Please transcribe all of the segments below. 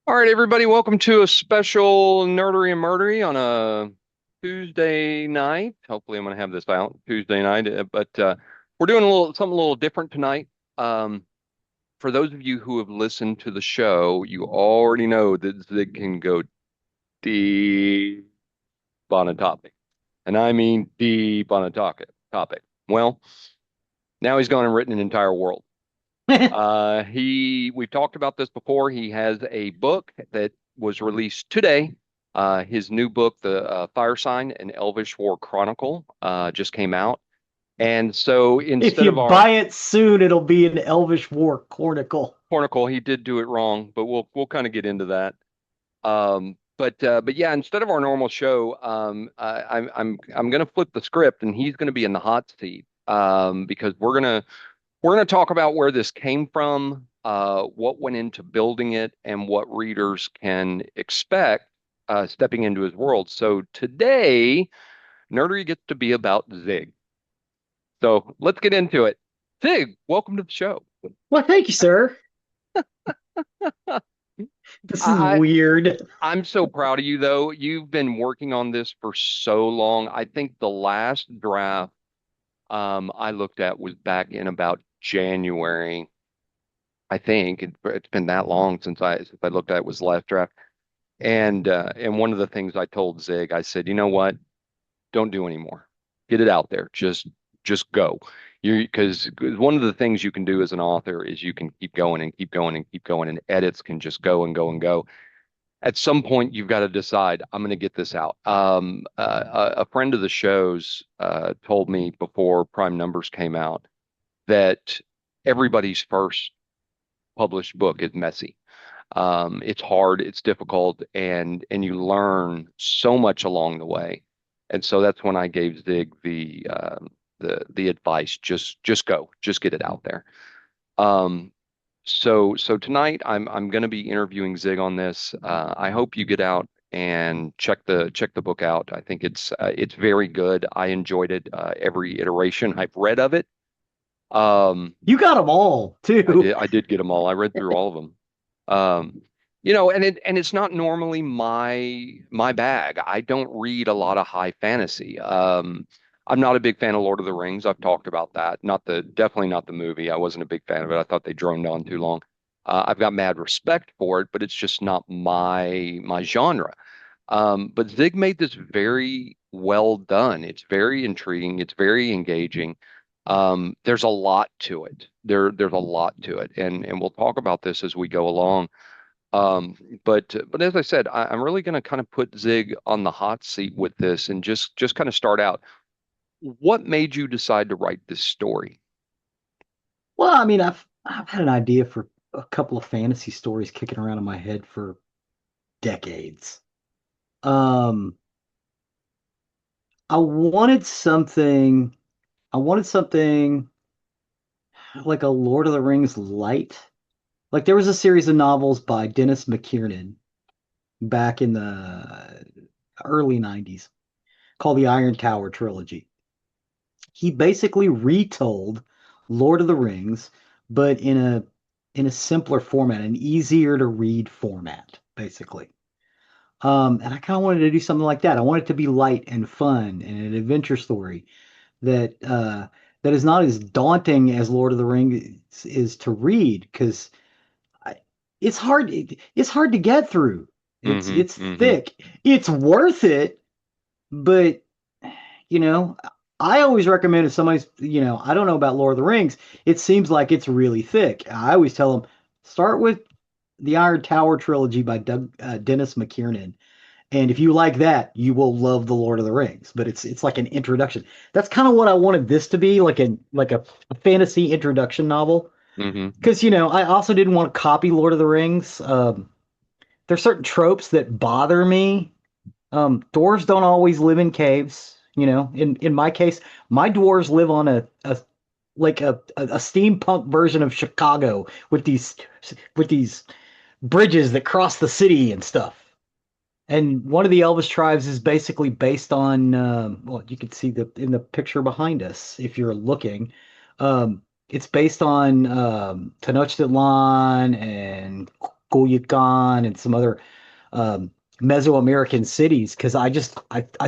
All right, everybody, welcome to a special Nerdery and Murdery on a Tuesday night. Hopefully, I'm going to have this out Tuesday night, but we're doing something a little different tonight. Um, for those of you who have listened to the show, you already know that Zig can go deep on a topic, and I mean deep on a topic. Well, now he's gone and written an entire world. We've talked about this before. He has a book that was released today. His new book, The Fire Sign, an Elvish War Chronicle, just came out. And so If instead you of our buy it soon, it'll be an Elvish War Cornicle. chronicle, he did do it wrong, but we'll kind of get into that. But yeah, instead of our normal show, I'm gonna flip the script, and he's gonna be in the hot seat because we're gonna talk about where this came from, what went into building it, and what readers can expect stepping into his world. So today, Nerdery gets to be about Zig. So let's get into it. Zig, welcome to the show. Well, thank you, sir. This is I, weird. I'm so proud of you, though. You've been working on this for so long. I think the last draft I looked at was back in about January. I think it's been that long since I looked at it was the last draft. And one of the things I told Zig, I said, you know what? Don't do anymore. Get it out there. Just go. You because one of the things you can do as an author is you can keep going and keep going and keep going, and edits can just go and go and go. At some point, you've got to decide, I'm going to get this out. A friend of the show's told me before Prime Numbers came out that everybody's first published book is messy. It's hard, it's difficult, and you learn so much along the way. And so that's when I gave Zig the advice: just go, just get it out there. Um, so tonight I'm going to be interviewing Zig on this. I hope you get out and check the book out. I think it's very good. I enjoyed it every iteration I've read of it. Um, You got them all, I too. did get them all. I read through all of them. And it's not normally my bag. I don't read a lot of high fantasy. I'm not a big fan of Lord of the Rings. I've talked about that. Definitely not the movie. I wasn't a big fan of it. I thought they droned on too long. I've got mad respect for it, but it's just not my genre. But Zig made this very well done. It's very intriguing. It's very engaging. There's a lot to it. There's a lot to it, and we'll talk about this as we go along. But as I said, I'm really going to kind of put Zig on the hot seat with this, and just kind of start out. What made you decide to write this story? Well, I mean, I've had an idea for a couple of fantasy stories kicking around in my head for decades. Um, I wanted something. I wanted something like a Lord of the Rings light. Like there was a series of novels by Dennis McKiernan back in the early 90s called the Iron Tower trilogy. He basically retold Lord of the Rings, but in a simpler format, an easier to read format, basically. And I kind of wanted to do something like that. I want it to be light and fun and an adventure story that is not as daunting as Lord of the Rings is to read because it's hard to get through. Mm-hmm. It's Mm-hmm. thick. It's worth it, but you know, I always recommend if somebody's, I don't know about Lord of the Rings, it seems like it's really thick. I always tell them start with the Iron Tower trilogy by Dennis McKiernan. And if you like that, you will love the Lord of the Rings. But it's like an introduction. That's kind of what I wanted this to be, like a fantasy introduction novel. Mm-hmm. Because I also didn't want to copy Lord of the Rings. There's certain tropes that bother me. Dwarves don't always live in caves. In my case, my dwarves live on a steampunk version of Chicago with these bridges that cross the city and stuff. And one of the Elvis tribes is basically based on well, you can see the in the picture behind us if you're looking. It's based on Tenochtitlan and Culiacan and some other um, Mesoamerican cities because I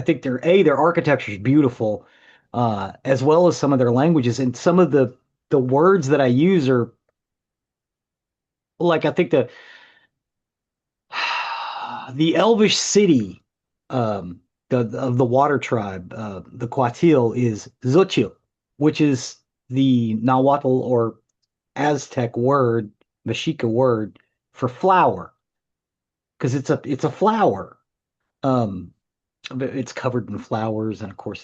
think their architecture is beautiful, as well as some of their languages and some of the words that I use are like I think the Elvish city um, of the water tribe, the Quatil is Xochitl, which is the Nahuatl or Aztec word, Mexica word for flower, because it's a flower. Um, but it's covered in flowers, and of course,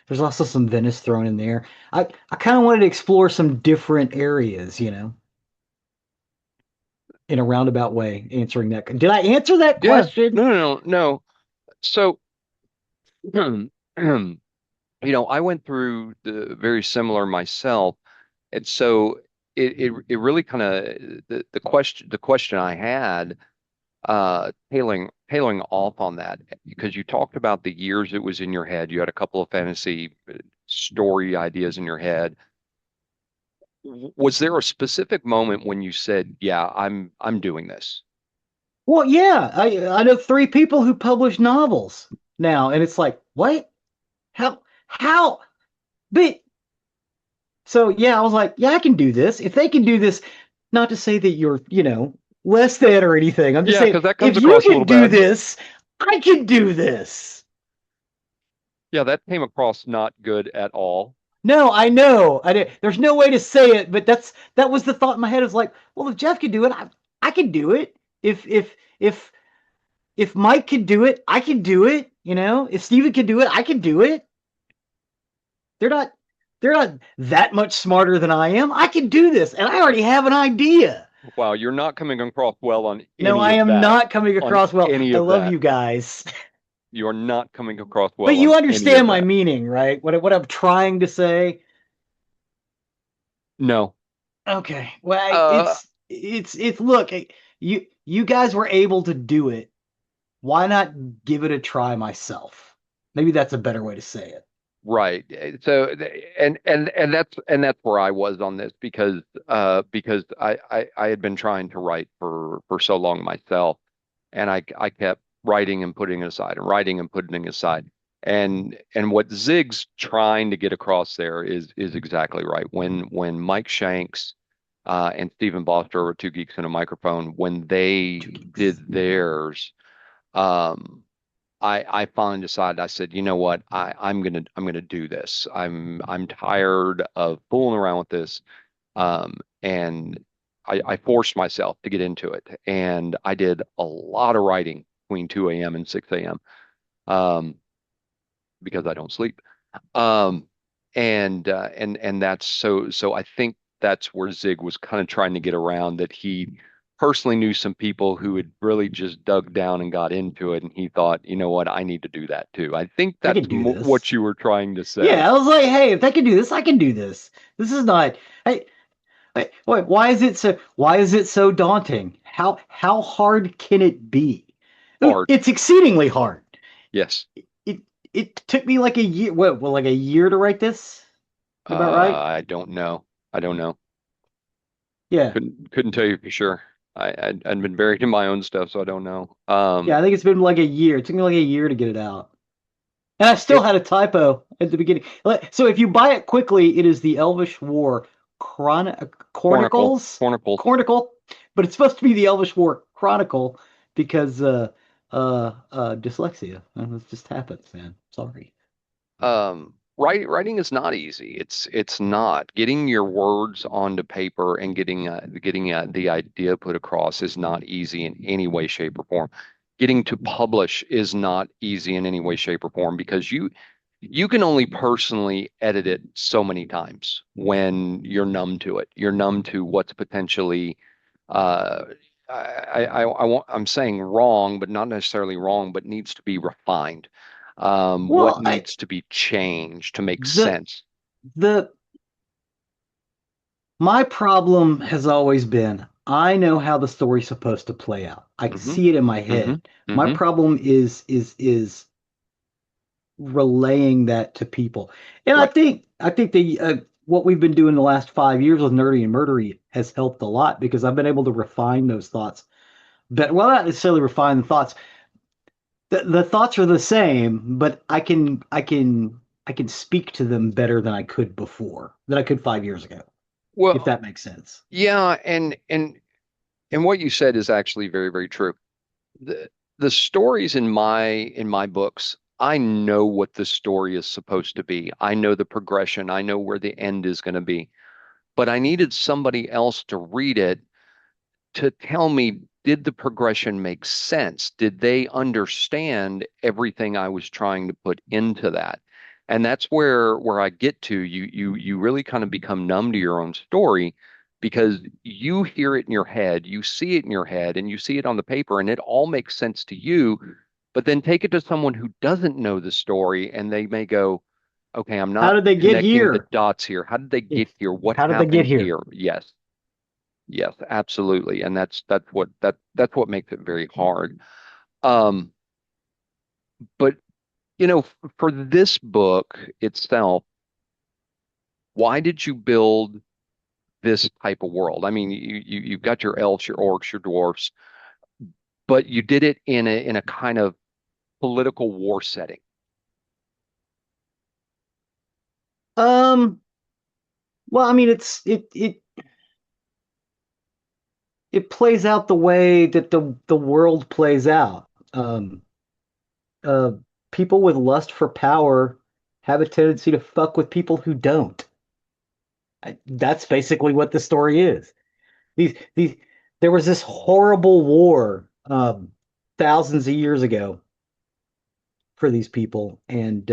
there's also some Venice thrown in there. I kind of wanted to explore some different areas, in a roundabout way, answering that. Did I answer that Yeah. question? No, no, no, no. So, I went through the very similar myself. And so it really kind of the question I had tailing off on that because you talked about the years it was in your head. You had a couple of fantasy story ideas in your head. Was there a specific moment when you said, "Yeah, I'm doing this"? Well, yeah, I know three people who publish novels now, and it's like, what? How? But so yeah, I was like, yeah, I can do this. If they can do this, not to say that you're, less than or anything. I'm just Yeah, saying, because that comes if you across a can little do bad. this, I can do this. Yeah, that came across not good at all. No, I know. There's no way to say it, but that was the thought in my head. It was like, well, if Jeff can do it, I can do it. If if Mike can do it, I can do it. If Steven can do it, I can do it. They're not they're not that much smarter than I am. I can do this, and I already have an idea. Wow, you're not coming across well on No, any I of am that. not coming On across well. any I of love that. you guys. You are not coming across But well you on any understand of my that. meaning, right? What I'm trying to say. No. Okay. Well, Uh, it's look, you guys were able to do it. Why not give it a try myself? Maybe that's a better way to say it. right. So, and that's where I was on this because I had been trying to write for so long myself, and I kept writing and putting it aside and writing and putting it aside. And what Zig's trying to get across there is exactly right. When Mike Shanks and Stephen Boster were two geeks and a microphone, when they did Jeez. theirs, um, I finally decided. I said, you know what, I'm gonna do this. I'm tired of fooling around with this. And I forced myself to get into it, and I did a lot of writing between 2 a.m. and 6 a.m. Um, because I don't sleep. Um, and that's so I think that's where Zig was kind of trying to get around that he personally knew some people who had really just dug down and got into it, and he thought, you know what, I need to do that too. I think I that's can do what this. you were trying to say. Yeah, I was like, hey, if they can do this, I can do this. This is not. Hey, wait, why is it so daunting? How hard can it be? Hard. It's exceedingly hard. Yes. It it took me like a year. What, well, like a year to write this? Is that about right? I don't know. I don't know. Yeah. Couldn't tell you for sure. I'd been buried in my own stuff, so I don't know. Yeah, I think it's been like a year. It took me like a year to get it out. And I still It had a typo at the beginning. So if you buy it quickly, it is the Elvish War Cornicle, Chronicles, Cornicle. Chronicle, but it's supposed to be the Elvish War Chronicle because dyslexia. It just happens, man. Sorry. Writing is not easy. It's not. Getting your words onto paper and getting the idea put across is not easy in any way, shape, or form. Getting to publish is not easy in any way, shape, or form because you can only personally edit it so many times when you're numb to it. You're numb to what's potentially uh I'm saying wrong, but not necessarily wrong, but needs to be refined. What Well, I needs to be changed to make the sense? the my problem has always been I know how the story's supposed to play out. I can Hmm. see it in my Hmm. head. My Hmm. problem is relaying that to people. And I Right. think I think what we've been doing the last 5 years with Nerdy and Murdery has helped a lot because I've been able to refine those thoughts. But well, not necessarily refine the thoughts. The thoughts are the same, but I can speak to them better than I could 5 years ago, if Well, that makes sense. yeah, and what you said is actually very, very true. The the stories in my books, I know what the story is supposed to be. I know the progression. I know where the end is going to be. But I needed somebody else to read it to tell me, did the progression make sense? Did they understand everything I was trying to put into that? And that's where I get to. You really kind of become numb to your own story because you hear it in your head, you see it in your head, and you see it on the paper, and it all makes sense to you. But then take it to someone who doesn't know the story, and they may go, okay, I'm How not did they get connecting the here? dots here. How did they get here? What How did they get happened here? here? Yes. Yes, absolutely. And that's what makes it very hard. Um, but for this book itself, why did you build this type of world? I mean, you've got your elves, your orcs, your dwarfs, but you did it in a kind of political war setting. Um, well, I mean, it plays out the way that the world plays out. Uh, People with lust for power have a tendency to fuck with people who don't. That's basically what the story is. These there was this horrible war thousands of years ago for these people, and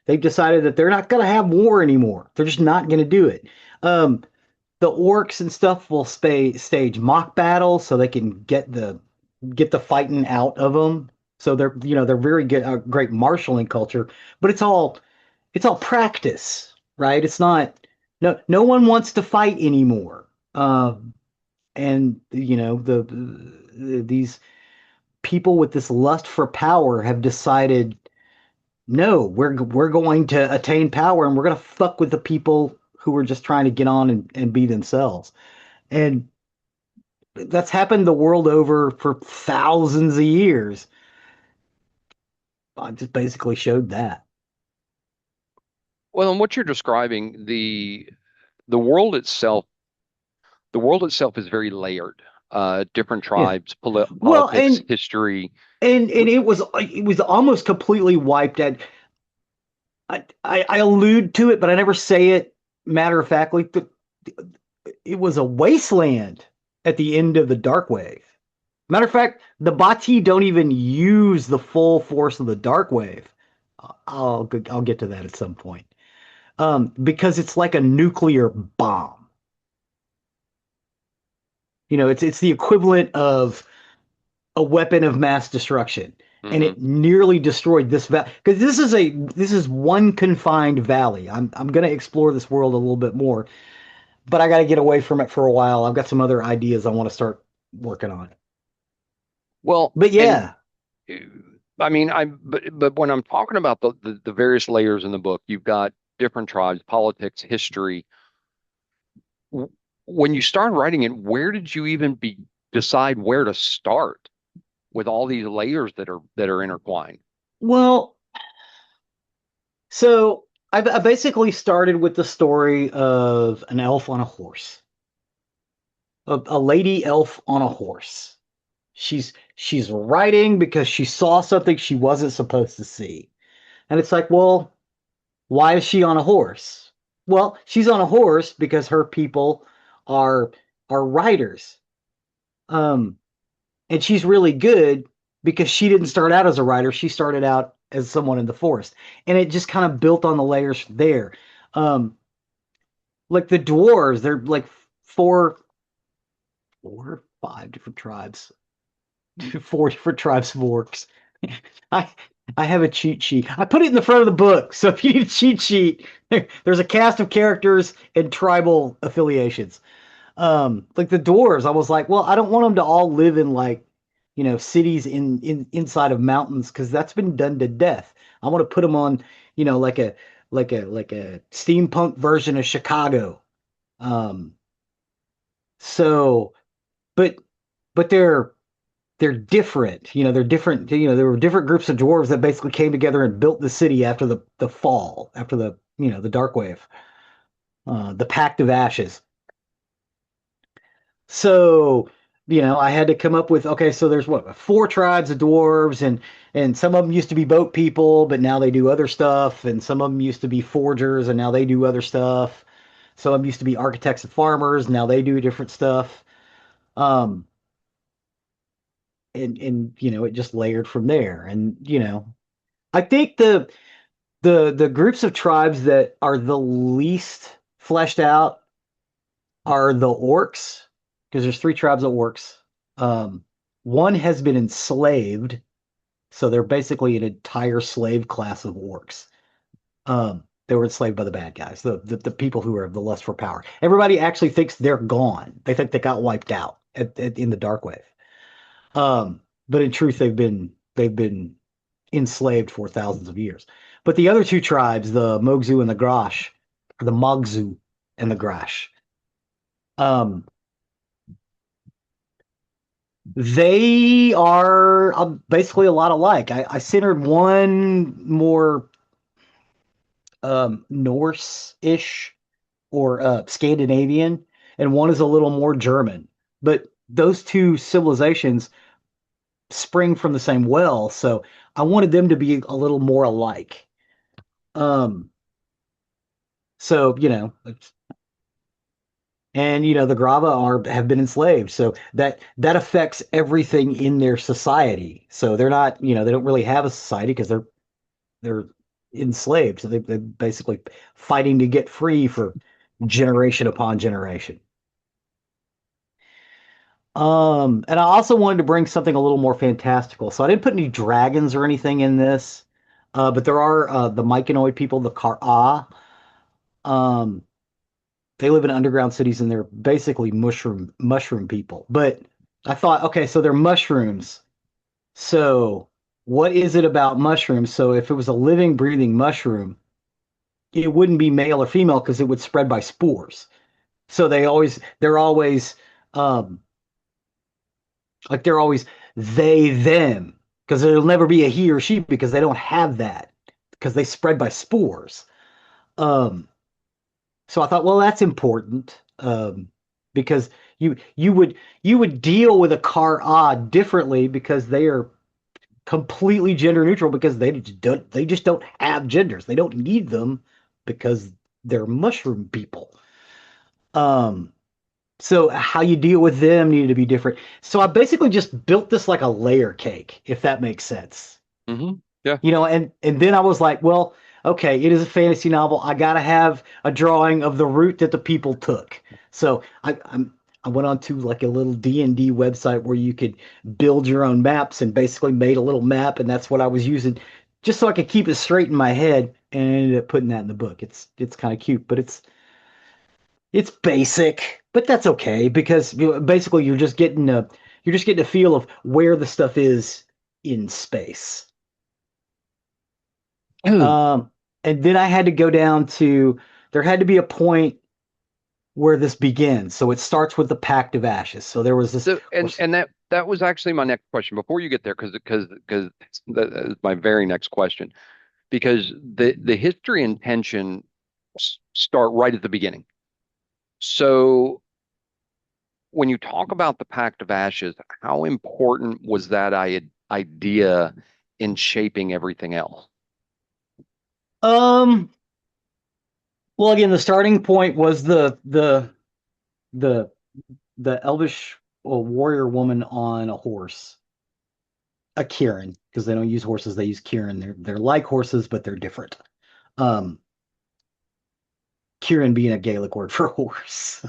they've decided that they're not going to have war anymore. They're just not going to do it. Um, the orcs and stuff will stage mock battles so they can get the fighting out of them. So they're very good, great marshaling culture, but it's all practice, right? It's not no one wants to fight anymore. And these people with this lust for power have decided, no, we're going to attain power and we're going to fuck with the people who are just trying to get on and be themselves. And that's happened the world over for thousands of years. I just basically showed that. Well, in what you're describing, the world itself, the world itself is very layered. Different Yeah. tribes, Well, politics, history. and it was almost completely wiped out. I allude to it, but I never say it matter of factly. It was a wasteland at the end of the Dark Wave. Matter of fact, the Bati don't even use the full force of the Dark Wave. I'll get to that at some point. Because it's like a nuclear bomb. It's the equivalent of a weapon of mass destruction, and Hmm. it nearly destroyed this valley. Because this is one confined valley. I'm going to explore this world a little bit more, but I got to get away from it for a while. I've got some other ideas I want to start working on. Well, But and yeah, I mean, but when I'm talking about the various layers in the book, you've got different tribes, politics, history. W- When you start writing it, where did you even decide where to start with all these layers that are intertwined? well, so I basically started with the story of an elf on a horse, a lady elf on a horse. She's writing because she saw something she wasn't supposed to see. And it's like, well, why is she on a horse? Well, she's on a horse because her people are are riders. Um, and she's really good because she didn't start out as a rider. She started out as someone in the forest. And it just kind of built on the layers there. Um, like the dwarves, they're like four, five different tribes, four different tribes of orcs. I I have a cheat sheet. I put it in the front of the book. So if you need a cheat sheet, there's a cast of characters and tribal affiliations. Like the dwarves, I was like, well, I don't want them to all live in like, cities inside of mountains because that's been done to death. I want to put them on, like a like a steampunk version of Chicago. Um, so, but but they're different. They're different. There were different groups of dwarves that basically came together and built the city after the fall, after the Dark Wave, the Pact of Ashes. So, I had to come up with, okay, so there's what, four tribes of dwarves, and some of them used to be boat people, but now they do other stuff, and some of them used to be forgers, and now they do other stuff. Some of them used to be architects and farmers, now they do different stuff. Um, and it just layered from there. And I think the groups of tribes that are the least fleshed out are the orcs, because there's three tribes of orcs. Um, One has been enslaved, so they're basically an entire slave class of orcs. They were enslaved by the bad guys, the people who are the lust for power. Everybody actually thinks they're gone. They think they got wiped out in the Dark Wave. But in truth, they've been enslaved for thousands of years. But the other two tribes, the Mogzu and the Grash, or the Mogzu and the Grash, um, they are basically a lot alike. I centered one more Norse-ish or Scandinavian, and one is a little more German. But those two civilizations spring from the same well, so I wanted them to be a little more alike. Um, so and the Grava have been enslaved, so that affects everything in their society. So they're not, they don't really have a society because they're enslaved. So they're basically fighting to get free for generation upon generation. And I also wanted to bring something a little more fantastical. So I didn't put any dragons or anything in this, but there are the Myconoid people, the Kar-Ah. Um, they live in underground cities and they're basically mushroom people. But I thought, okay, so they're mushrooms. So what is it about mushrooms? So if it was a living, breathing mushroom, it wouldn't be male or female because it would spread by spores. So they're always um they're always they them, because there'll never be a he or she because they don't have that, because they spread by spores. Um so I thought, well, that's important, because you would deal with a car odd differently because they are completely gender neutral, because they just don't have genders. They don't need them because they're mushroom people. Um, so how you deal with them needed to be different. So I basically just built this like a layer cake, if that makes sense. Yeah. And then I was like, well, okay, it is a fantasy novel. I gotta have a drawing of the route that the people took. So I went on to like a little D&D website where you could build your own maps, and basically made a little map, and that's what I was using just so I could keep it straight in my head, and I ended up putting that in the book. It's kind of cute, but it's basic, but that's okay, because basically you're just getting a feel of where the stuff is in space. Oh, Um, and then I had to go down to there had to be a point where this begins. So it starts with the Pact of Ashes. So there was this, so of and course. and that was actually my next question before you get there, because that is my very next question, because the history and tension start right at the beginning. So when you talk about the Pact of Ashes, how important was that idea in shaping everything else? Um, well, again, the starting point was the the elvish warrior woman on a horse, a Kieran, because they don't use horses, they use Kieran. They're like horses, but they're different. Um, Kieran being a Gaelic word for horse.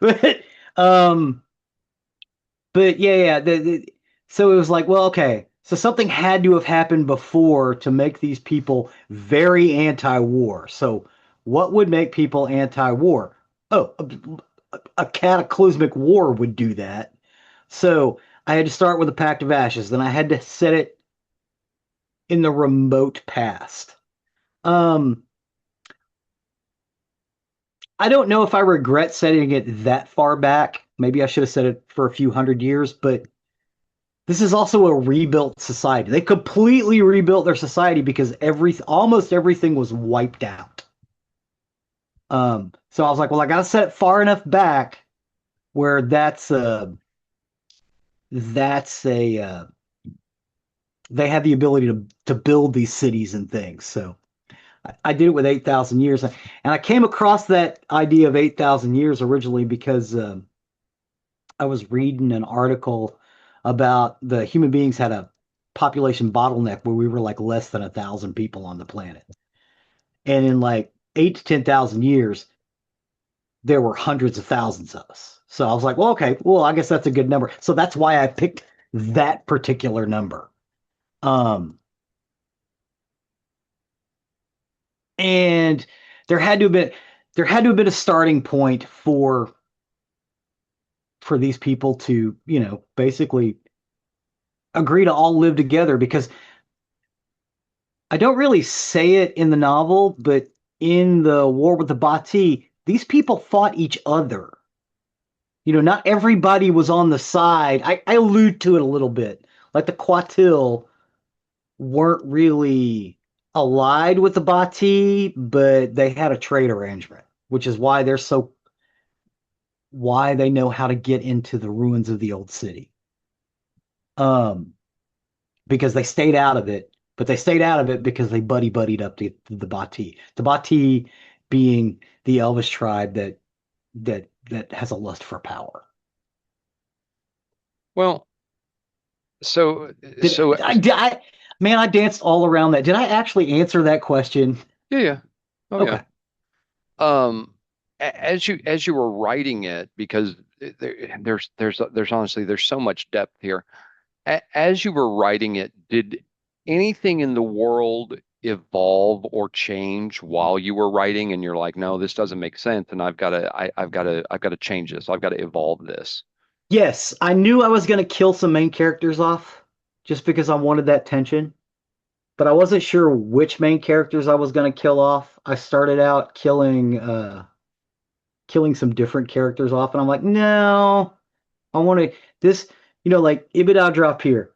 but um But yeah, so it was like, well, okay, so something had to have happened before to make these people very anti-war. So what would make people anti-war? Oh, a cataclysmic war would do that. So I had to start with the Pact of Ashes. Then I had to set it in the remote past. Um, I don't know if I regret setting it that far back. Maybe I should have set it for a few hundred years, but this is also a rebuilt society. They completely rebuilt their society because almost everything was wiped out. So I was like, well, I gotta set it far enough back where that's a they have the ability to build these cities and things. So I did it with 8,000 years, and I came across that idea of 8,000 years originally because I was reading an article about the human beings had a population bottleneck where we were like less than 1,000 people on the planet, and in like 8 to 10,000 years, there were hundreds of thousands of us. So I was like, well, okay, well, I guess that's a good number. So that's why I picked that particular number. Um, and there had to have been there had to have been a starting point for these people to, basically agree to all live together because I don't really say it in the novel, but in the war with the Bati, these people fought each other. Not everybody was on the side. I allude to it a little bit. Like the Quatil weren't really allied with the Bati, but they had a trade arrangement, which is why they know how to get into the ruins of the old city. Um, because they stayed out of it, but they stayed out of it because they buddied up to the Bati. The Bati being the Elvish tribe that has a lust for power. Well, so Did so man, I danced all around that. Did I actually answer that question? yeah, yeah. Oh yeah. Okay. As you were writing it, because there's honestly there's so much depth here. As you were writing it, did anything in the world evolve or change while you were writing, and you're like, no, this doesn't make sense, and I've got to change this. I've got to evolve this. Yes, I knew I was going to kill some main characters off just because I wanted that tension, but I wasn't sure which main characters I was going to kill off. I started out killing some different characters off, and I'm like, no, I want to this, like Ibida drop here.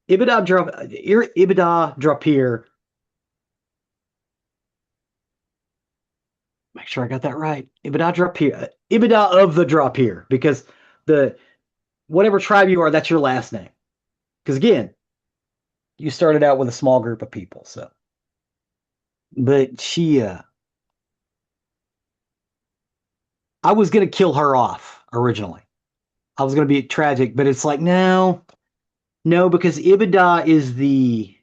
Ibida drop here. Make sure I got that right. Ibida drop here. Ibida of the drop here, because the whatever tribe you are, that's your last name. Because again, you started out with a small group of people, so. But I was gonna kill her off originally. I was gonna be tragic, but it's like no, no, because Ibida is the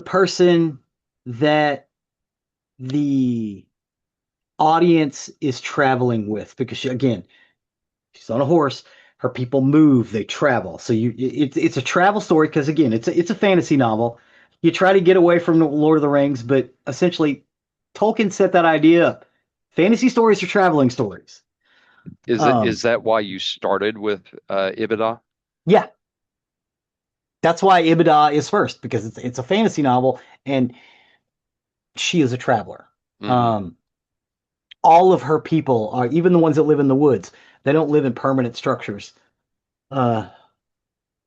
person that the audience is traveling with because again, she's on a horse. Her people move, they travel. So it's a travel story because again, it's a fantasy novel. You try to get away from the Lord of the Rings, but essentially, Tolkien set that idea up. Fantasy stories are traveling stories. Is Um, that why you started with Ibida? yeah, that's why Ibida is first because it's a fantasy novel and she is a traveler. Hmm. Um, all of her people are even the ones that live in the woods. They don't live in permanent structures. Uh,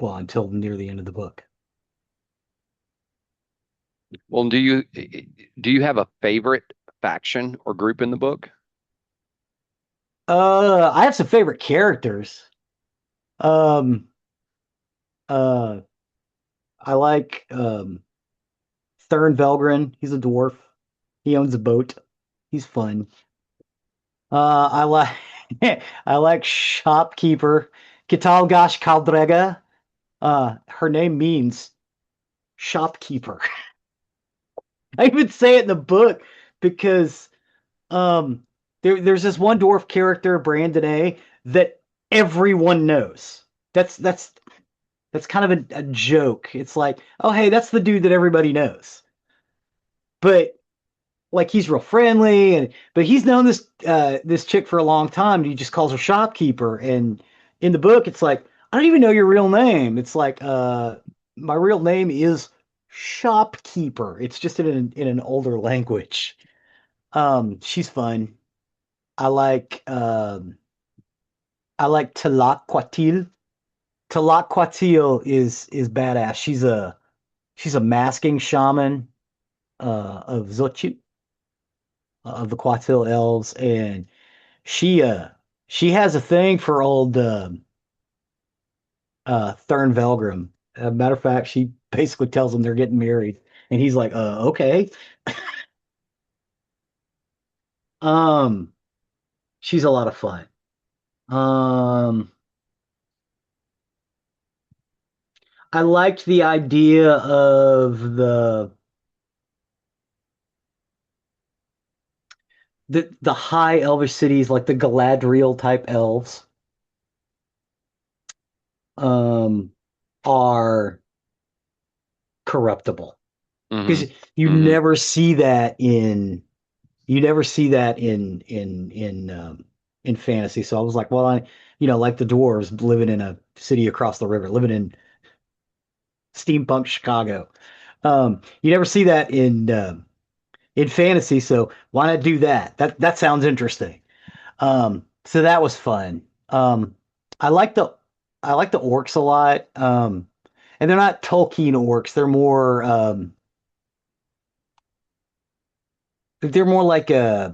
well, until near the end of the book. Well, do you have a favorite faction or group in the book? I have some favorite characters. Um, uh, I like Thurn Velgren. He's a dwarf. He owns a boat. He's fun. I like I like shopkeeper Kitalgash Kaldrega. Her name means shopkeeper. I even say it in the book because um there's this one dwarf character, Brandon A, that everyone knows. That's kind of a joke. It's like, oh hey, that's the dude that everybody knows. But like he's real friendly and but he's known this chick for a long time and he just calls her shopkeeper. And in the book it's like, I don't even know your real name. It's like my real name is shopkeeper. It's just in an older language. She's fun. I like I like Tlaquatil. Tlaquatil is badass. She's a masking shaman of Xochitl, of the Quatil elves, and she uh she has a thing for old Thurn Velgrim. Matter of fact, she basically tells him they're getting married, and he's like, okay. Um, she's a lot of fun. Um, I liked the idea of the high elvish cities, like the Galadriel type elves, um, are corruptible Hmm. because you Hmm. never see that in fantasy. So I was like, well, like the dwarves living in a city across the river, living in steampunk Chicago. You never see that in fantasy, so why not do that? That sounds interesting. So that was fun. I like the I like the orcs a lot. And they're not Tolkien orcs. They're more like I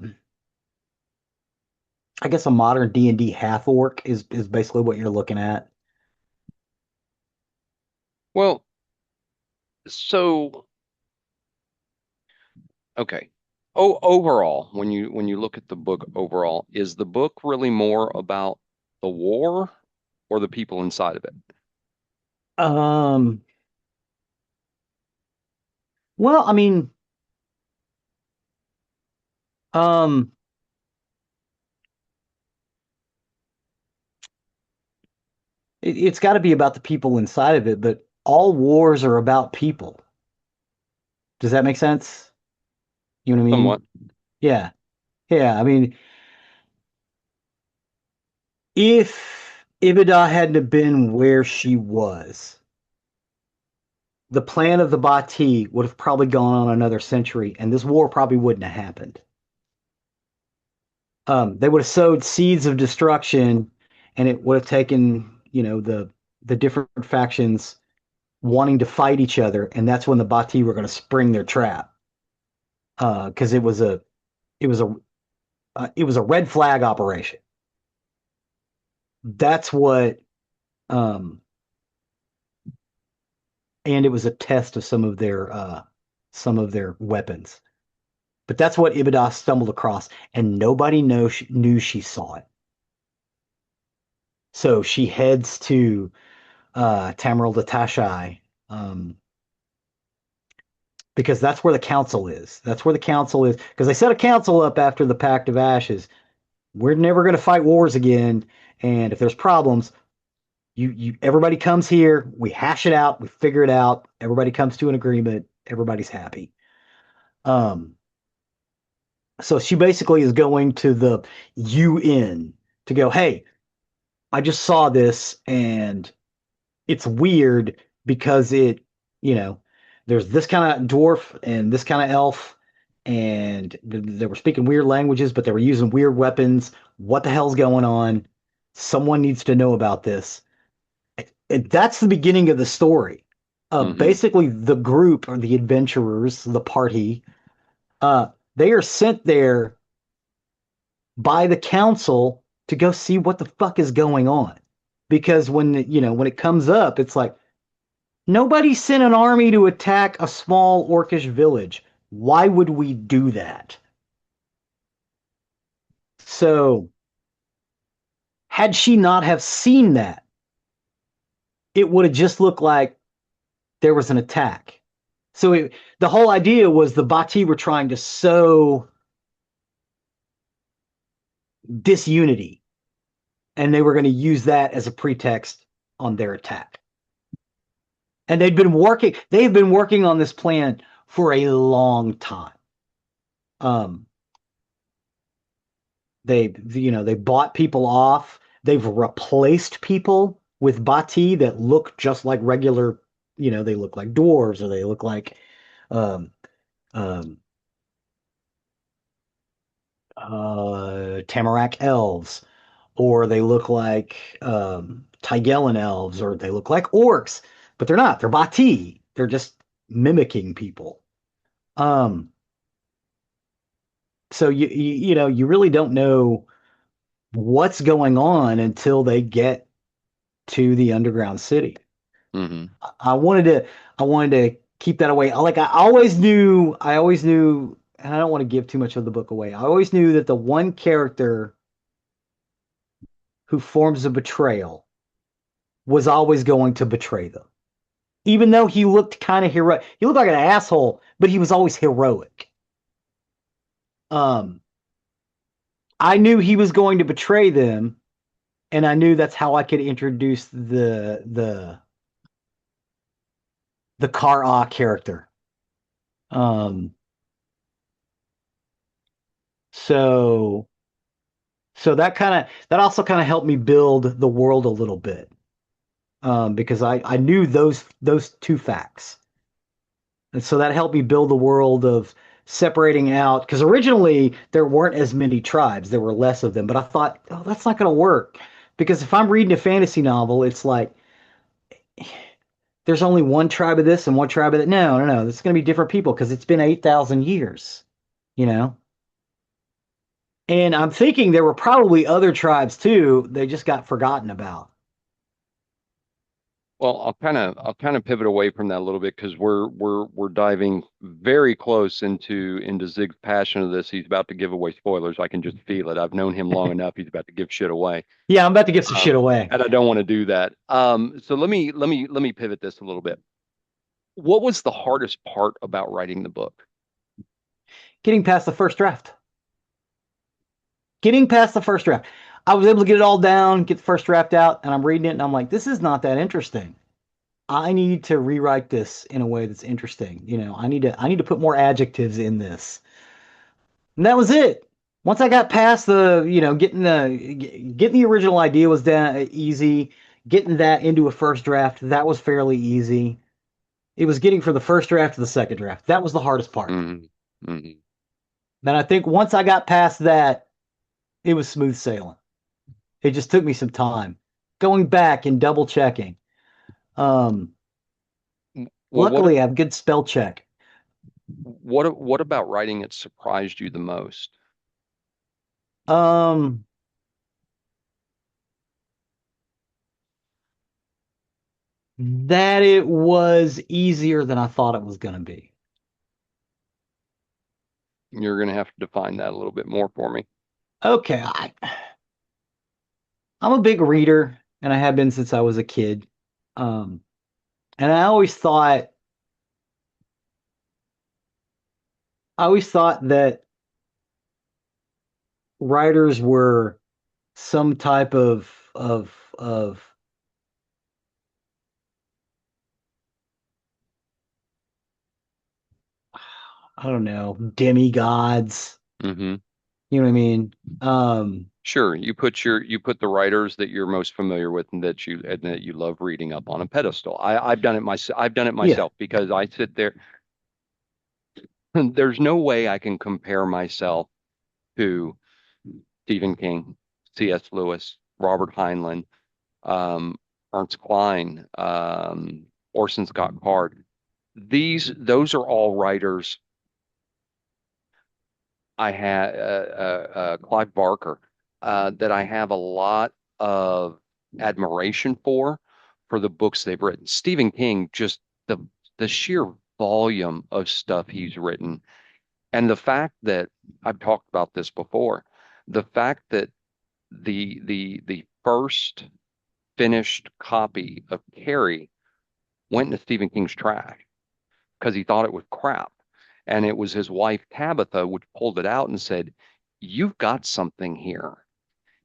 guess a modern D&D half orc is basically what you're looking at. Well, so okay. Oh, overall, when you look at the book overall, is the book really more about the war or the people inside of it? Um, well, I mean, um, it's got to be about the people inside of it, but all wars are about people. Does that make sense? You know what I Somewhat. mean? Yeah. Yeah. I mean, if Ibida hadn't have been where she was, the plan of the Bati would have probably gone on another century, and this war probably wouldn't have happened. They would have sowed seeds of destruction, and it would have taken, the different factions wanting to fight each other, and that's when the Bati were going to spring their trap. Because it was a it was a red flag operation. That's what, um, and it was a test of some of their weapons. But that's what Ibadah stumbled across, and nobody knew she saw it. So she heads to Tamriel the Tashai, um, because that's where the council is. That's where the council is because they set a council up after the Pact of Ashes. We're never going to fight wars again, and if there's problems, you everybody comes here. We hash it out. We figure it out. Everybody comes to an agreement. Everybody's happy. Um, so she basically is going to the UN to go, hey, I just saw this and it's weird because you know, there's this kind of dwarf and this kind of elf, and they were speaking weird languages, but they were using weird weapons. What the hell's going on? Someone needs to know about this. And that's the beginning of the story. Hmm. Basically, the group or the adventurers, the party, uh, they are sent there by the council to go see what the fuck is going on. Because when it comes up, it's like nobody sent an army to attack a small orcish village. Why would we do that? So, had she not have seen that, it would have just looked like there was an attack. So the whole idea was the Bati were trying to sow disunity, and they were going to use that as a pretext on their attack. And they've been working on this plan for a long time. Um, they bought people off. They've replaced people with Bati that look just like regular, they look like dwarves, or they look like um, um, Tamarack elves, or they look like Taigellan elves, or they look like orcs, but they're not. They're Bati. They're just mimicking people. Um, so you really don't know what's going on until they get to the underground city. Hmm. I wanted to I wanted to keep that away. I always knew, and I don't want to give too much of the book away. I always knew that the one character who forms a betrayal was always going to betray them. Even though he looked kind of heroic. He looked like an asshole, but he was always heroic. Um, I knew he was going to betray them, and I knew that's how I could introduce the Kara character. Um, so so that also kind of helped me build the world a little bit. Because I knew those two facts. And so that helped me build the world of separating out, because originally there weren't as many tribes, there were less of them. But I thought, oh, that's not going to work. Because if I'm reading a fantasy novel, it's like there's only one tribe of this and one tribe of that. No, no, no. It's going to be different people because it's been 8,000 years, you know? And I'm thinking there were probably other tribes too. They just got forgotten about. Well, I'll kind of pivot away from that a little bit because we're diving very close into Zig's passion of this. He's about to give away spoilers. I can just feel it. I've known him long enough. He's about to give shit away. Yeah, I'm about to give some Um, shit away. and I don't want to do that. So let me pivot this a little bit. What was the hardest part about writing the book? Getting past the first draft. Getting past the first draft. I was able to get it all down, get the first draft out, and I'm reading it and I'm like, this is not that interesting. I need to rewrite this in a way that's interesting. I need to put more adjectives in this. And that was it. Once I got past getting the original idea was down easy. Getting that into a first draft, that was fairly easy. It was getting from the first draft to the second draft. That was the hardest part. Hmm. Hmm. Then I think once I got past that, it was smooth sailing. It just took me some time going back and double checking. Um, Well, Luckily, I have good spell check. what about writing it surprised you the most? Um, that it was easier than I thought it was going to be. You're gonna have to define that a little bit more for me. Okay, I'm a big reader, and I have been since I was a kid. Um, and I always thought that writers were some type of I don't know, demigods. Hmm. You know what I mean? Um, Sure, you put the writers that you're most familiar with and that you love reading up on a pedestal. I've done it yeah, myself because I sit there. There's no way I can compare myself to Stephen King, C.S. Lewis, Robert Heinlein, um, Ernst Klein, Orson Scott Card. Those are all writers I had, Clive Barker, that I have a lot of admiration for the books they've written. Stephen King, just the sheer volume of stuff he's written, and the fact that I've talked about this before, the fact that the first finished copy of Carrie went into Stephen King's trash because he thought it was crap. And it was his wife, Tabitha, which pulled it out and said, "You've got something here.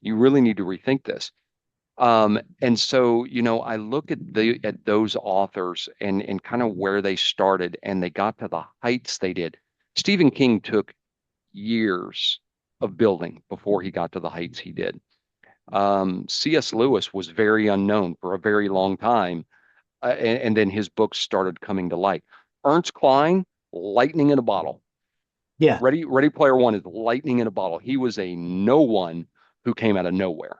You really need to rethink this." And so, I look at those authors and kind of where they started and they got to the heights they did. Stephen King took years of building before he got to the heights he did. C.S. Lewis was very unknown for a very long time and then his books started coming to light. Ernst Klein, lightning in a bottle. Yeah. Ready Player One is lightning in a bottle. He was a no one who came out of nowhere.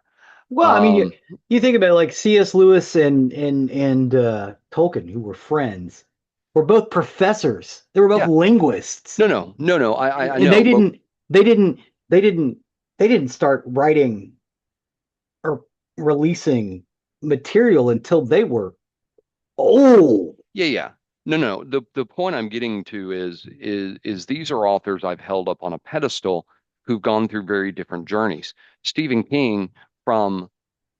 Well, I mean, Um, you think about it, like C.S. Lewis and Tolkien, who were friends, were both professors. They were both yeah, linguists, no. I and they know, but didn't they didn't they didn't they didn't start writing or releasing material until they were old. yeah. No. The point I'm getting to is these are authors I've held up on a pedestal who've gone through very different journeys. Stephen King, from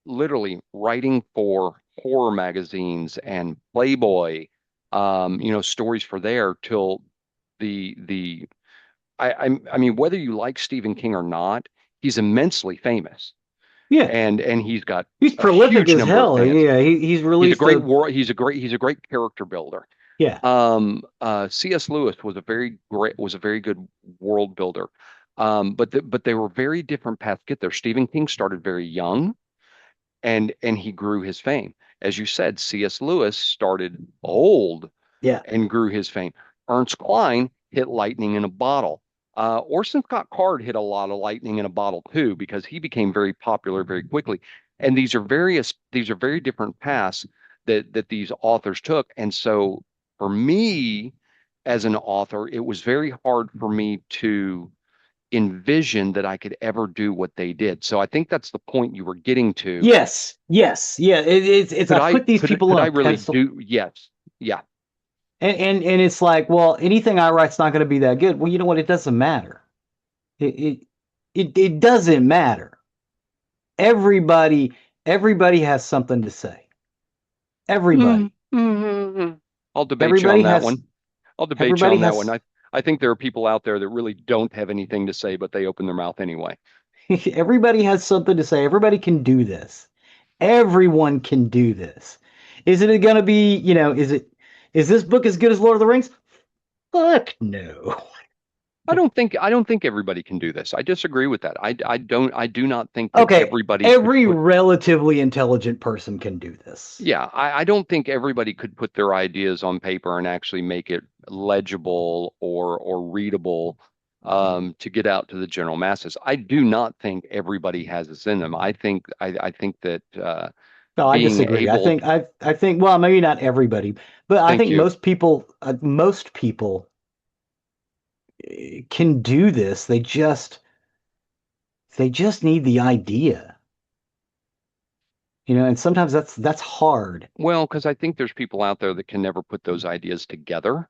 literally writing for horror magazines and Playboy, stories for there till the I mean, whether you like Stephen King or not, he's immensely famous, Yeah, and he's got he's a prolific huge as number of hell. fans. Yeah, he's released a He's a great character builder. yeah. C.S. Lewis was a very good world builder. But they were very different paths to get there. Stephen King started very young, and he grew his fame. As you said, C.S. Lewis started old Yeah. and grew his fame. Ernst Klein hit lightning in a bottle. Orson Scott Card hit a lot of lightning in a bottle too, because he became very popular very quickly. And these are very different paths that these authors took. And so for me as an author, it was very hard for me to envision that I could ever do what they did. So I think that's the point you were getting to. Yes, yes, yeah. It's I put these people Could on I a really pedestal, do? Yes. Yeah. and it's like, well, anything I write's not going to be that good. Well, you know what? It doesn't matter. It it it doesn't matter. Everybody everybody has something to say. Mm, Everybody. I'll debate you Everybody on that has one. I'll debate you everybody on that one. has I think there are people out there that really don't have anything to say, but they open their mouth anyway. everybody has something to say. Everybody can do this. Everyone can do this. Is it going to be, is this book as good as Lord of the Rings? Fuck no. I don't think everybody can do this. I disagree with that. I do not think that Okay, everybody could every put, relatively intelligent person can do this. yeah, I don't think everybody could put their ideas on paper and actually make it legible or readable to get out to the general masses. I do not think everybody has this in them. I think that No, I being disagree. able, I think well, maybe not everybody, but I thank think you. most people can do this. They just need the idea. And sometimes that's hard. Well, because I think there's people out there that can never put those ideas together.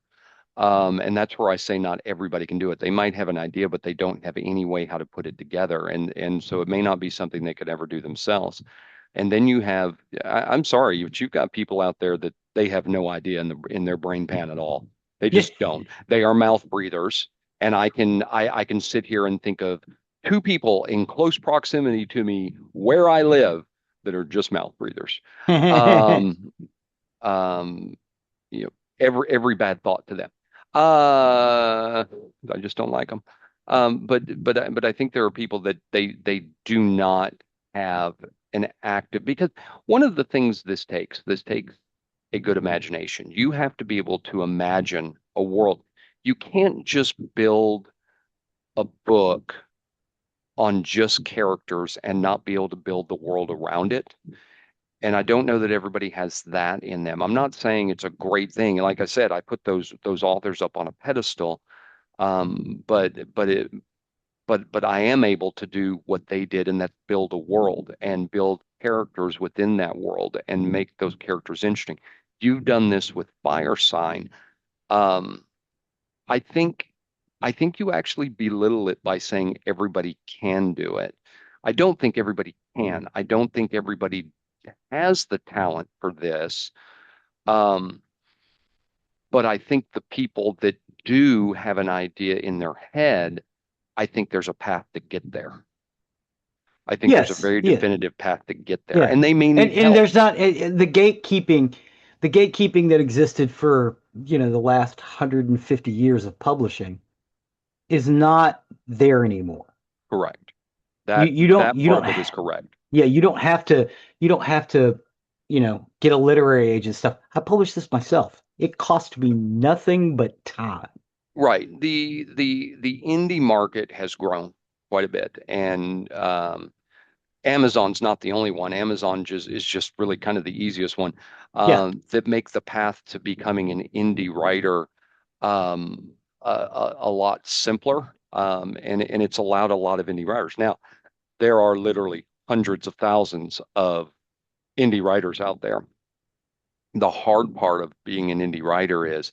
And that's where I say not everybody can do it. They might have an idea, but they don't have any way how to put it together. And so it may not be something they could ever do themselves. And then you have, I'm sorry, but you've got people out there that they have no idea in their brain pan at all. They Yeah. just don't. They are mouth breathers. And I can sit here and think of two people in close proximity to me where I live that are just mouth breathers. Um, um, you know, every bad thought to them. I just don't like them. But I think there are people that they do not have an active, because one of the things this takes a good imagination. You have to be able to imagine a world. You can't just build a book on just characters and not be able to build the world around it. And I don't know that everybody has that in them. I'm not saying it's a great thing. Like I said, I put those authors up on a pedestal. But I am able to do what they did, and that's build a world and build characters within that world and make those characters interesting. You've done this with Fire Sign. Um, I think I think you actually belittle it by saying everybody can do it. I don't think everybody can. I don't think everybody has the talent for this. Um, but I think the people that do have an idea in their head, I think there's a path to get there. I think there's a Yes, very yeah, definitive path to get there, yeah. and they may need And help. there's not the gatekeeping that existed for, the last 150 years of publishing is not there anymore. Correct. You you don't That you part don't of it is correct. yeah, you don't have to get a literary agent stuff. I published this myself. It cost me nothing but time. Right. The indie market has grown quite a bit, and Amazon's not the only one. Amazon just is just really kind of the easiest one Yeah. that make the path to becoming an indie writer a lot simpler. And it's allowed a lot of indie writers. Now, there are literally hundreds of thousands of indie writers out there. The hard part of being an indie writer is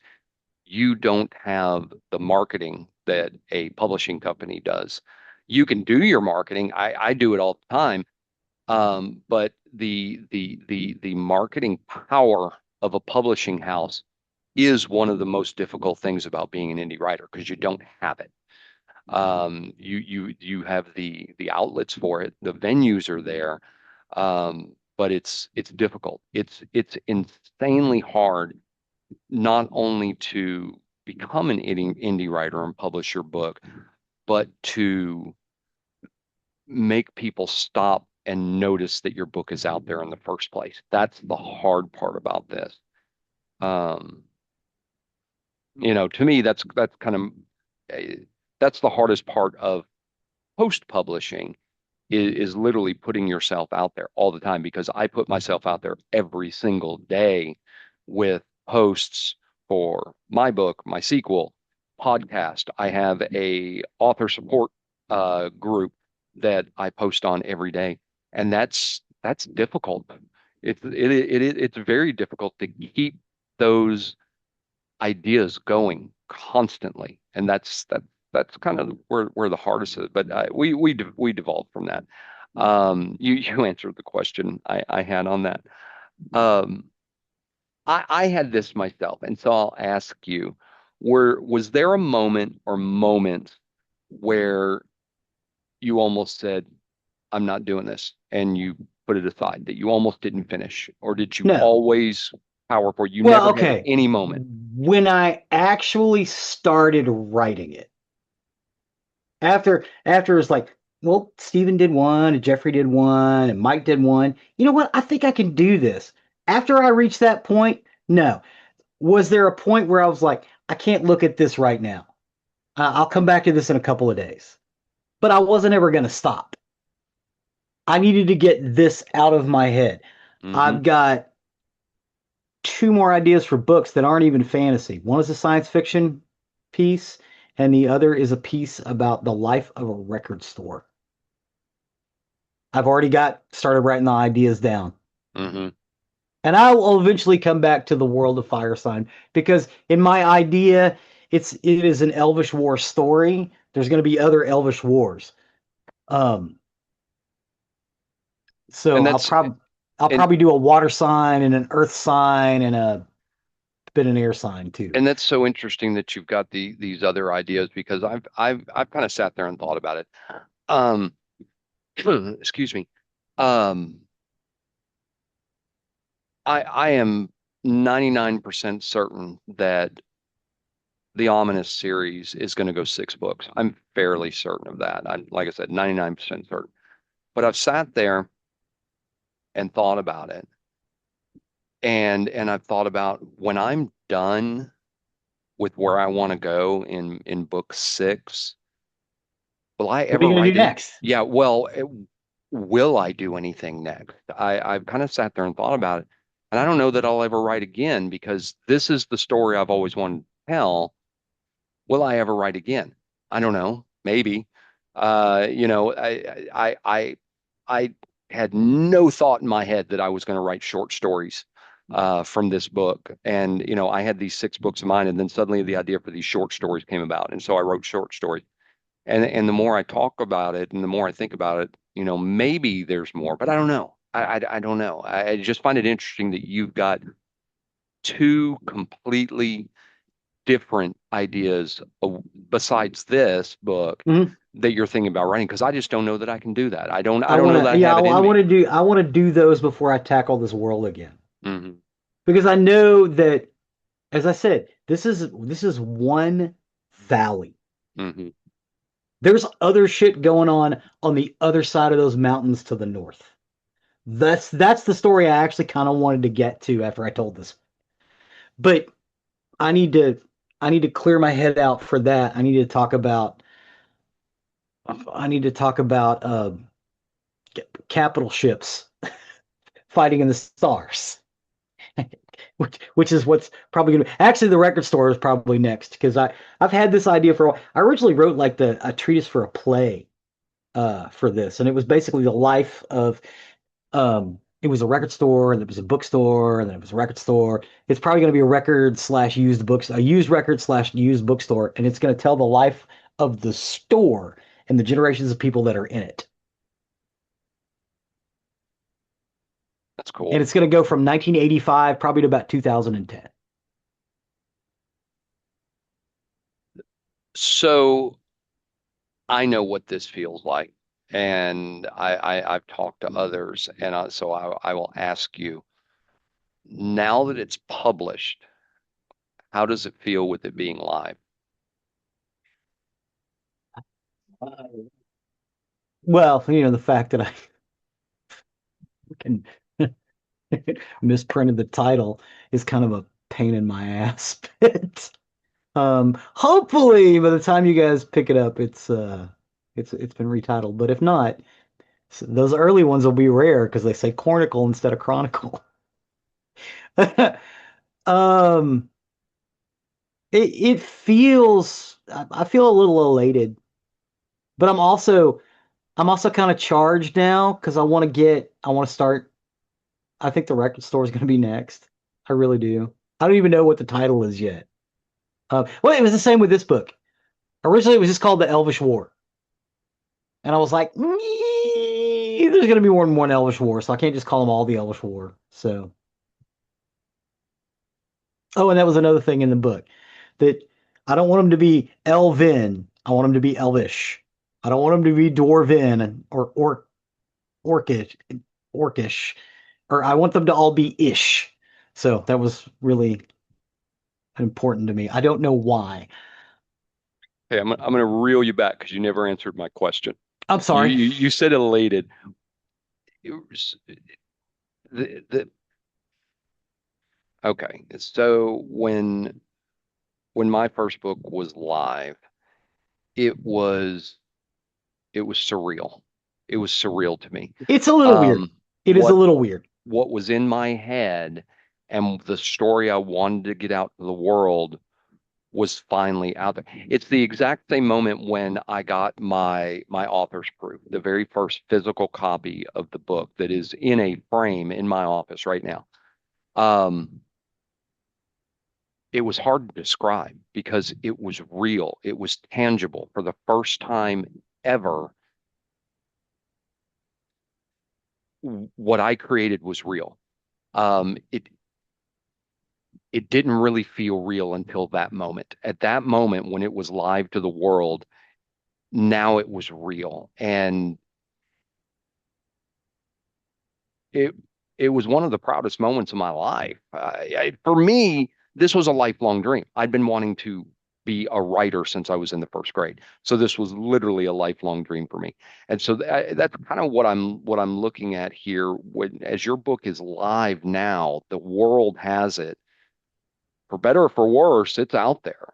you don't have the marketing that a publishing company does. You can do your marketing. I do it all the time. But the marketing power of a publishing house is one of the most difficult things about being an indie writer because you don't have it. You have the outlets for it, the venues are there, but it's difficult. It's insanely hard not only to become an indie writer and publish your book, but to make people stop and notice that your book is out there in the first place. That's the hard part about this. Um, to me, that's kind of that's the hardest part of post publishing is literally putting yourself out there all the time because I put myself out there every single day with posts for my book, my sequel, podcast. I have a author support group that I post on every day, and that's difficult. It's very difficult to keep those ideas going constantly, and that's kind of where the hardest is. But we devolved from that. You answered the question I had on that. Um, I had this myself, and so I'll ask you, was there a moment or moments where you almost said, "I'm not doing this," and you put it aside, that you almost didn't finish, or did you No. always power forward? You Well, never had okay. any moment. When I actually started writing it, after it was like, well, Steven did one, and Jeffrey did one, and Mike did one. You know what? I think I can do this. After I reached that point, no. Was there a point where I was like, I can't look at this right now? I'll come back to this in a couple of days. But I wasn't ever going to stop. I needed to get this out of my head. Hmm. I've got two more ideas for books that aren't even fantasy. One is a science fiction piece, and the other is a piece about the life of a record store. I've already got started writing the ideas down. Hmm. And I will eventually come back to the world of Fire Sign because in my idea, it is an Elvish War story. There's going to be other Elvish wars. Um, so And I'll that's probably I'll and probably do a water sign and an earth sign and a bit an air sign too. and that's so interesting that you've got these other ideas because I've kind of sat there and thought about it. Um, excuse me. Um, I am 99% certain that the Ominous series is going to go 6 books. I'm fairly certain of that. I'm, like I said, 99% certain. But I've sat there and thought about it, and I've thought about when I'm done with where I want to go in book 6. Will I What are ever you going to do write it? next? Yeah, well, will I do anything next? I've kind of sat there and thought about it, and I don't know that I'll ever write again because this is the story I've always wanted to tell. Will I ever write again? I don't know. Maybe. I had no thought in my head that I was going to write short stories from this book, and I had these 6 books of mine, and then suddenly the idea for these short stories came about, and so I wrote short stories. And the more I talk about it, and the more I think about it, maybe there's more, but I don't know. I don't know. I just find it interesting that you've got two completely different ideas besides this book Mhm. that you're thinking about writing because I just don't know that I can do that. I I don't want know that to, I yeah, have it I in want me. to do, I want to do those before I tackle this world again. Hmm. Because I know that, as I said, this is one valley. Hmm. There's other shit going on the other side of those mountains to the north. That's the story I actually kind of wanted to get to after I told this. But I need to I need to clear my head out for that. I need to talk about capital ships fighting in the stars. Which is what's probably going to actually the record store is probably next because I've had this idea for a while. I originally wrote like the a treatise for a play for this, and it was basically the life of it was a record store, and it was a bookstore, and then it was a record store. It's probably going to be a record slash used books, a used record slash used bookstore, and it's going to tell the life of the store and the generations of people that are in it. That's And cool. it's going to go from 1985 probably to about 2010. So I know what this feels like, and I've talked to others, and so I will ask you now that it's published, how does it feel with it being live? Well, the fact that I can misprinted the title is kind of a pain in my ass. But hopefully by the time you guys pick it up, it's been retitled. But if not, those early ones will be rare because they say Cornicle instead of Chronicle. um, it feels I feel a little elated, but I'm also kind of charged now because I want to start. I think the record store is going to be next. I really do. I don't even know what the title is yet. Well, it was the same with this book. Originally, it was just called The Elvish War. And I was like, there's going to be more than one Elvish War, so I can't just call them all the Elvish War. So, oh, and that was another thing in the book that I don't want them to be Elvin. I want them to be Elvish. I don't want them to be Dwarven or Orcish, Orcish, or I want them to all be Ish. So that was really important to me. I don't know why. Hey, I'm gonna reel you back because you never answered my question. I'm sorry. You said elated. It was, the okay. So when my first book was live, it was it was surreal. It was surreal to me. It's a little weird. Um, It is a what little weird. what was in my head and the story I wanted to get out to the world was finally out there. It's the exact same moment when I got my author's proof, the very first physical copy of the book that is in a frame in my office right now. Um, it was hard to describe because it was real. It was tangible for the first time ever. What I created was real. It didn't really feel real until that moment. At that moment, when it was live to the world, now it was real. And it it was one of the proudest moments of my life. For me, this was a lifelong dream. I'd been wanting to be a writer since I was in the first grade. So this was literally a lifelong dream for me. And so that's kind of what I'm looking at here. As your book is live now, the world has it. For better or for worse, it's out there.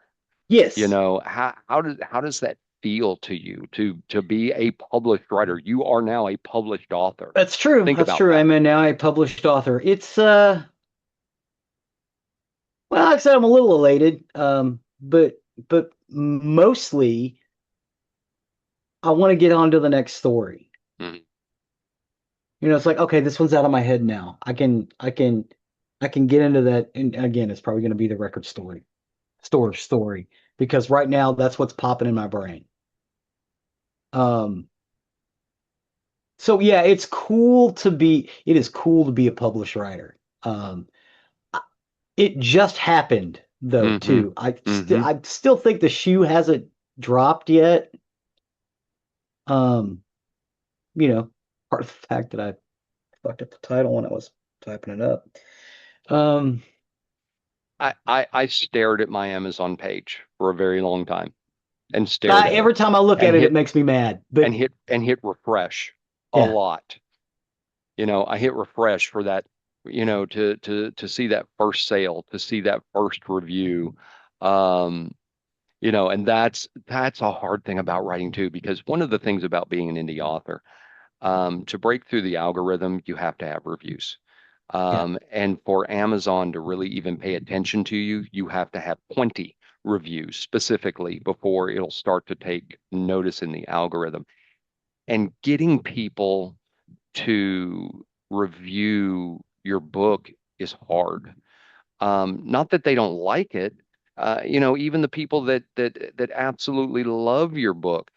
Yes, How does that feel to you to be a published writer? You are now a published author. that's true. Think That's about true. that. I'm now a published author. It's well, like I said, I'm a little elated. But mostly I want to get on to the next story. Mhm. It's like, okay, this one's out of my head now. I can get into that. And again, it's probably going to be the record story, because right now that's what's popping in my brain. Um, so yeah, it is cool to be a published writer. It just happened though, Mm-hmm. too. Mm-hmm. I still think the shoe hasn't dropped yet. Um, you know, part of the fact that I fucked up the title when I was typing it up. Um, I stared at my Amazon page for a very long time and stared at it every time I look and at it, it hit makes me mad. and But hit and hit refresh a yeah, lot. I hit refresh for that, to see that first sale, to see that first review. Um, and that's a hard thing about writing too, because one of the things about being an indie author, to break through the algorithm, you have to have reviews. Yeah. And for Amazon to really even pay attention to you, you have to have 20 reviews specifically before it'll start to take notice in the algorithm. And getting people to review your book is hard. Not that they don't like it. Even the people that absolutely love your book,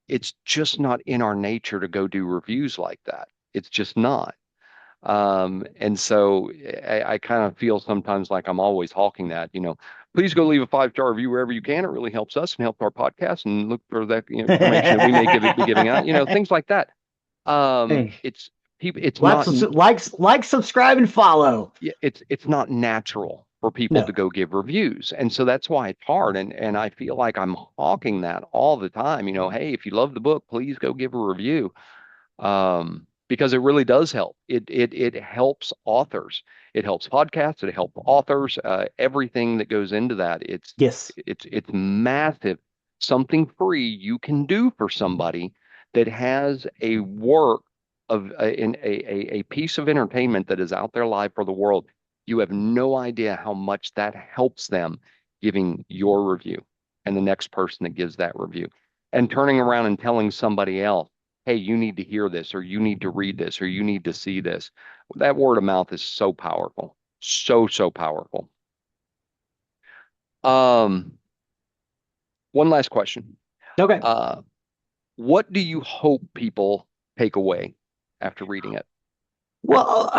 it's just not in our nature to go do reviews like that. It's just not. And so I kind of feel sometimes like I'm always hawking that, please go leave a 5-star review wherever you can. It really helps us and helps our podcast, and look for that, information that we may be giving out, things like that. Hey, It's people, it's like, not, subscribe, and follow. yeah, it's not natural for people to No. go give reviews. And so that's why it's hard. And I feel like I'm hawking that all the time, hey, if you love the book, please go give a review. Because it really does help. It helps authors. It helps podcasts. It helps authors. Everything that goes into that. It's Yes. it's it's massive. Something free you can do for somebody that has a work of a piece of entertainment that is out there live for the world. You have no idea how much that helps them giving your review and the next person that gives that review and turning around and telling somebody else, hey, you need to hear this, or you need to read this, or you need to see this. That word of mouth is so powerful. So, so powerful. Um, One last question. Okay. Uh, what do you hope people take away after reading it? Well,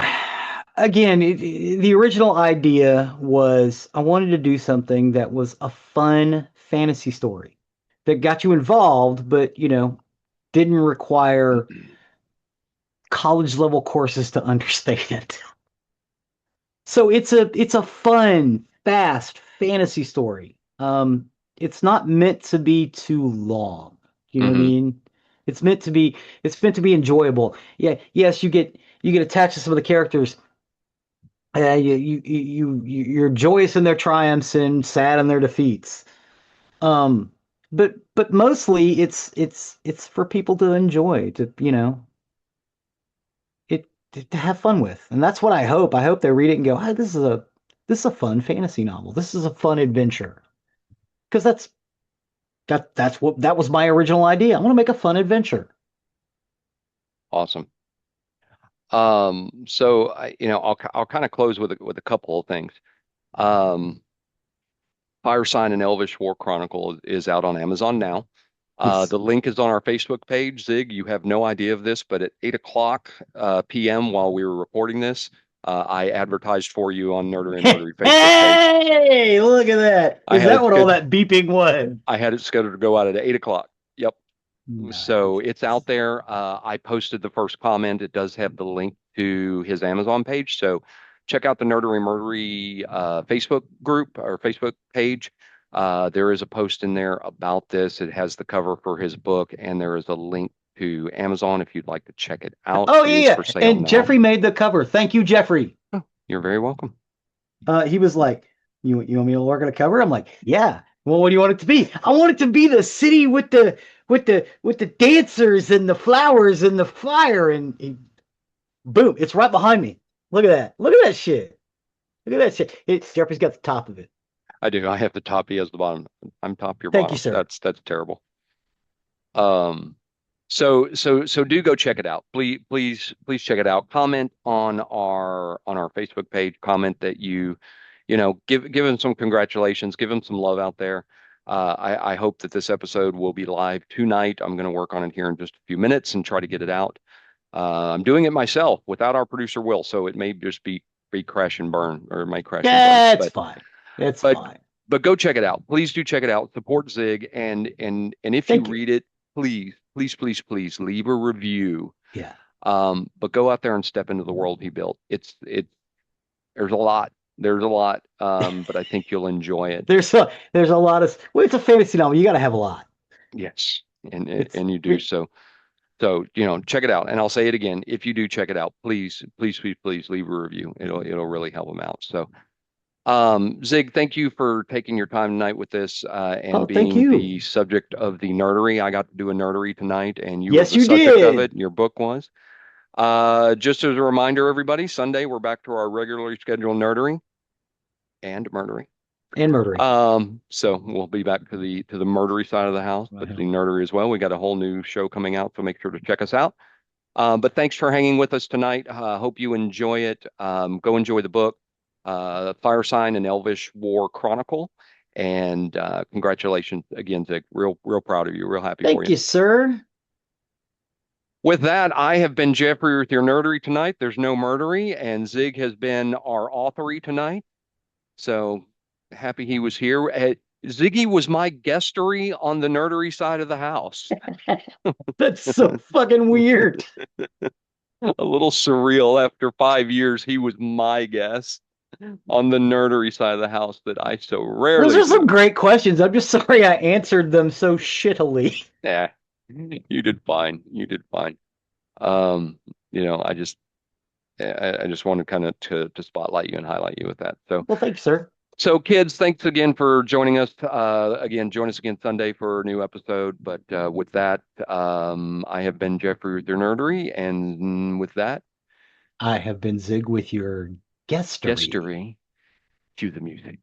again, the original idea was I wanted to do something that was a fun fantasy story that got you involved, but, didn't require college level courses to understand. So it's a fun, fast fantasy story. It's not meant to be too long. You know what I Hmm. mean? It's meant to be it's meant to be enjoyable. Yeah, yes, you get attached to some of the characters. You're joyous in their triumphs and sad in their defeats. But mostly it's for people to enjoy, to, to have fun with. And that's what I hope. I hope they read it and go, "Hey, this is a fun fantasy novel. This is a fun adventure." Because that was my original idea. I want to make a fun adventure. Awesome. So I'll kind of close with a couple of things. Um, Fire Sign and Elvish War Chronicle is out on Amazon now. Yes. The link is on our Facebook page. Zig, you have no idea of this, but at 8 o'clock p.m. while we were recording this, I advertised for you on Nerdery Facebook page. Hey, look at that. I Is had that it what all scheduled. that beeping was? I had it scheduled to go out at 8 o'clock. Yep. So Nice. it's out there. I posted the first comment. It does have the link to his Amazon page. So check out the Nerdery Murdery Facebook group or Facebook page. There is a post in there about this. It has the cover for his book, and there is a link to Amazon if you'd like to check it out. Oh It yeah, is for yeah. sale And now. Jeffrey made the cover. Thank you, Jeffrey. Oh, you're very welcome. He was like, "You want me to work on a cover?" I'm like, "Yeah." Well, what do you want it to be? I want it to be the city with the dancers and the flowers and the fire and boom, it's right behind me. Look at that. Look at that shit. Look at that shit. Jeffrey's got the top of it. I do. I have the top. He has the bottom. I'm top. You're Thank you, bottom. sir. That's terrible. Um, so do go check it out. Please check it out. Comment on our Facebook page. Comment that give him some congratulations. Give him some love out there. I hope that this episode will be live tonight. I'm going to work on it here in just a few minutes and try to get it out. I'm doing it myself without our producer Will, so it may just be crash and burn, or it might crash and burn. That's But fine. That's but fine. but go check it out. Please do check it out. Support Zig, and if you Thank you. read it, please leave a review. Yeah. But go out there and step into the world he built. There's a lot. There's a lot. But I think you'll enjoy it. There's a lot of, well, it's a fantasy novel. You got to have a lot. Yes. And It's and you do it, so. So, check it out. And I'll say it again. If you do check it out, please, please, please, please leave a review. It'll really help them out. So, Zig, thank you for taking your time tonight with this Oh, and thank being you. the subject of the nerdery. I got to do a nerdery tonight, and you were Yes, the you subject of it, did. and your book was. Just as a reminder, everybody, Sunday we're back to our regularly scheduled nerdery and murdery. And murdery. So we'll be back to the murdery side of the house, but the nerdery as well. We got a whole new show coming out, so make sure to check us out. But thanks for hanging with us tonight. Hope you enjoy it. Go enjoy the book, Fire Sign and Elvish War Chronicle. And congratulations again, Zig. Real, real proud of you. Real happy for Thank you. you, sir. With that, I have been Jeffrey with your nerdery tonight. There's no murdery, and Zig has been our authory tonight. So happy he was here. Ziggy was my guestery on the nerdery side of the house. That's so fucking weird. A little surreal. After 5 years, he was my guest on the nerdery side of the house that I so Those rarely are some do. great questions. I'm just sorry I answered them so shittily. Yeah, you did fine. You did fine. Um, I just wanted kind of to spotlight you and highlight you with that. So, Well, thank you, sir. so kids, thanks again for joining us. Join us again Sunday for a new episode. But with that, I have been Jeffrey with your nerdery, and with that, I have been Zig with your guestery. guestery, cue the music.